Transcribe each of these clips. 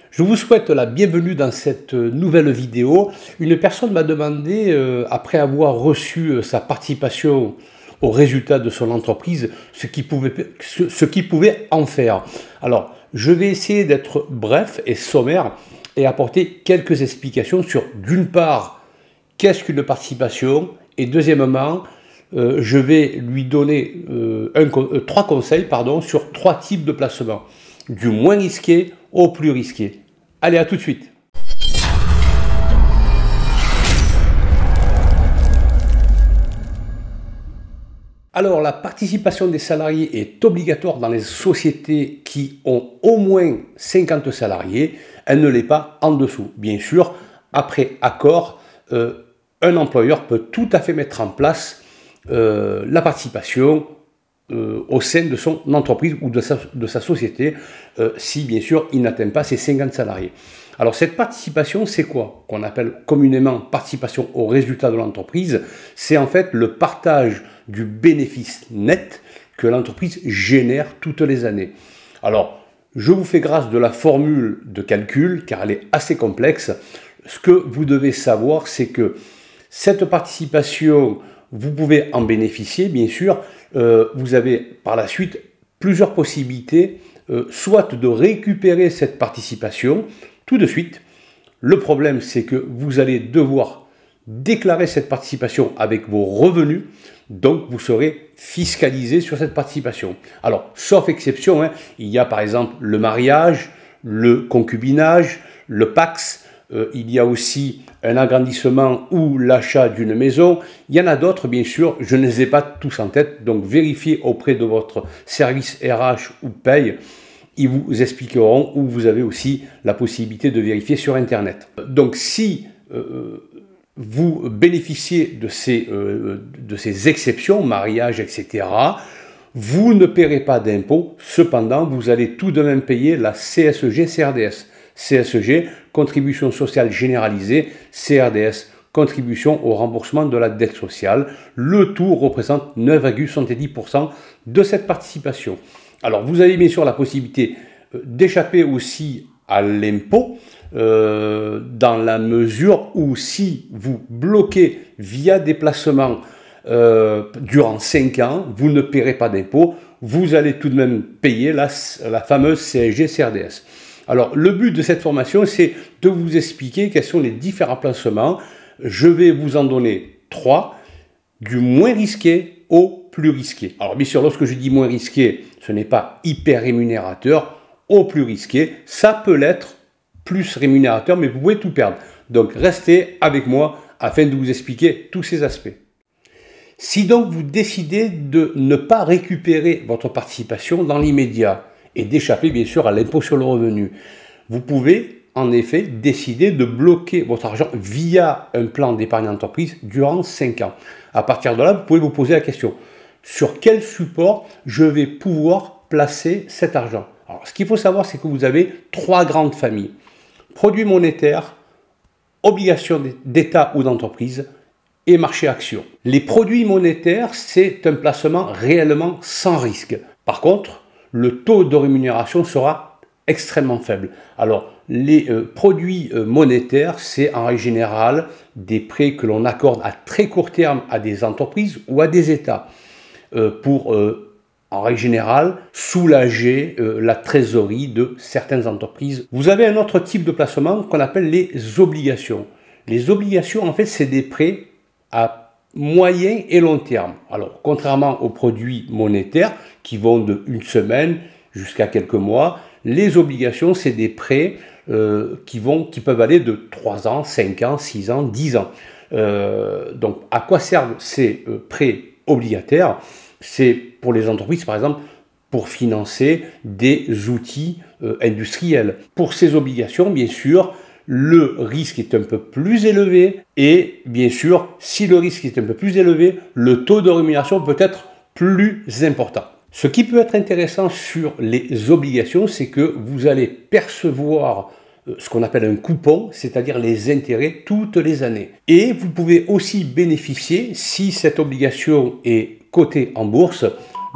Je vous souhaite la bienvenue dans cette nouvelle vidéo. Une personne m'a demandé, après avoir reçu sa participation au résultat de son entreprise, ce qu'il pouvait en faire. Alors, je vais essayer d'être bref et sommaire et apporter quelques explications sur, d'une part, qu'est-ce qu'une participation, et deuxièmement, je vais lui donner trois conseils sur trois types de placements, du moins risqué au plus risqué. Allez, à tout de suite. Alors, la participation des salariés est obligatoire dans les sociétés qui ont au moins 50 salariés. Elle ne l'est pas en dessous. Bien sûr, après accord, un employeur peut tout à fait mettre en place la participation au sein de son entreprise ou de sa société, si bien sûr il n'atteint pas ses 50 salariés. Alors cette participation, c'est quoi? Qu'on appelle communément participation au résultat de l'entreprise. C'est en fait le partage du bénéfice net que l'entreprise génère toutes les années. Alors, je vous fais grâce de la formule de calcul, car elle est assez complexe. Ce que vous devez savoir, c'est que cette participation, vous pouvez en bénéficier, bien sûr. Vous avez par la suite plusieurs possibilités, soit de récupérer cette participation tout de suite. Le problème, c'est que vous allez devoir déclarer cette participation avec vos revenus, donc vous serez fiscalisé sur cette participation. Alors, sauf exception, il y a par exemple le mariage, le concubinage, le PACS, il y a aussi un agrandissement ou l'achat d'une maison. Il y en a d'autres, bien sûr, je ne les ai pas tous en tête, donc vérifiez auprès de votre service RH ou paye. Ils vous expliqueront, ou vous avez aussi la possibilité de vérifier sur Internet. Donc si vous bénéficiez de ces exceptions, mariage, etc., vous ne paierez pas d'impôt. Cependant, vous allez tout de même payer la CSG-CRDS. CSG, contribution sociale généralisée, CRDS, contribution au remboursement de la dette sociale. Le tout représente 9,70% de cette participation. Alors, vous avez bien sûr la possibilité d'échapper aussi à l'impôt, dans la mesure où si vous bloquez via des placements durant 5 ans, vous ne paierez pas d'impôt, vous allez tout de même payer la fameuse CSG-CRDS. Alors, le but de cette formation, c'est de vous expliquer quels sont les différents placements. Je vais vous en donner 3, du moins risqué au plus risqué. Alors, bien sûr, lorsque je dis moins risqué, ce n'est pas hyper rémunérateur. Au plus risqué, ça peut l'être plus rémunérateur, mais vous pouvez tout perdre. Donc, restez avec moi afin de vous expliquer tous ces aspects. Si donc vous décidez de ne pas récupérer votre participation dans l'immédiat, et d'échapper bien sûr à l'impôt sur le revenu, vous pouvez en effet décider de bloquer votre argent via un plan d'épargne entreprise durant 5 ans. À partir de là, vous pouvez vous poser la question, sur quel support je vais pouvoir placer cet argent? Alors, ce qu'il faut savoir, c'est que vous avez 3 grandes familles. Produits monétaires, obligations d'État ou d'entreprise et marché actions. Les produits monétaires, c'est un placement réellement sans risque. Par contre, le taux de rémunération sera extrêmement faible. Alors, les produits monétaires, c'est en règle générale des prêts que l'on accorde à très court terme à des entreprises ou à des États pour, en règle générale, soulager la trésorerie de certaines entreprises. Vous avez un autre type de placement qu'on appelle les obligations. Les obligations, en fait, c'est des prêts à moyen et long terme. Alors, contrairement aux produits monétaires qui vont de une semaine jusqu'à quelques mois, les obligations, c'est des prêts qui peuvent aller de 3 ans, 5 ans, 6 ans, 10 ans. Donc, à quoi servent ces prêts obligataires? C'est pour les entreprises, par exemple, pour financer des outils industriels. Pour ces obligations, bien sûr, le risque est un peu plus élevé et bien sûr, si le risque est un peu plus élevé, le taux de rémunération peut être plus important. Ce qui peut être intéressant sur les obligations, c'est que vous allez percevoir ce qu'on appelle un coupon, c'est-à-dire les intérêts toutes les années. Et vous pouvez aussi bénéficier, si cette obligation est cotée en bourse,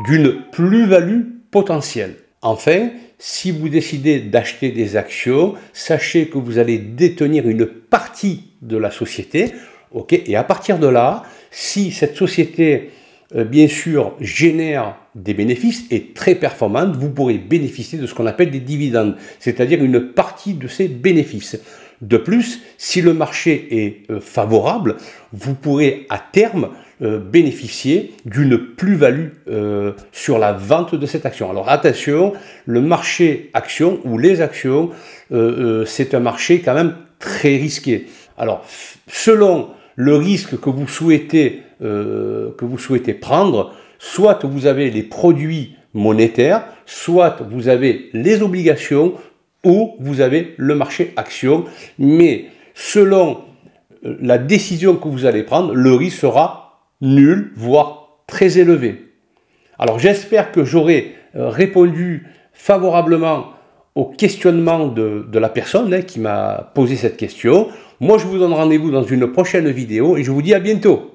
d'une plus-value potentielle. Enfin, si vous décidez d'acheter des actions, sachez que vous allez détenir une partie de la société. Okay, et à partir de là, si cette société, bien sûr, génère des bénéfices, est très performante, vous pourrez bénéficier de ce qu'on appelle des dividendes, c'est-à-dire une partie de ces bénéfices. De plus, si le marché est favorable, vous pourrez à terme bénéficier d'une plus-value sur la vente de cette action. Alors attention, le marché action ou les actions, c'est un marché quand même très risqué. Alors, selon le risque que vous souhaitez prendre, soit vous avez les produits monétaires, soit vous avez les obligations, ou vous avez le marché action. Mais selon la décision que vous allez prendre, le risque sera nul, voire très élevé. Alors j'espère que j'aurai répondu favorablement au questionnement de la personne qui m'a posé cette question. Moi je vous donne rendez-vous dans une prochaine vidéo et je vous dis à bientôt.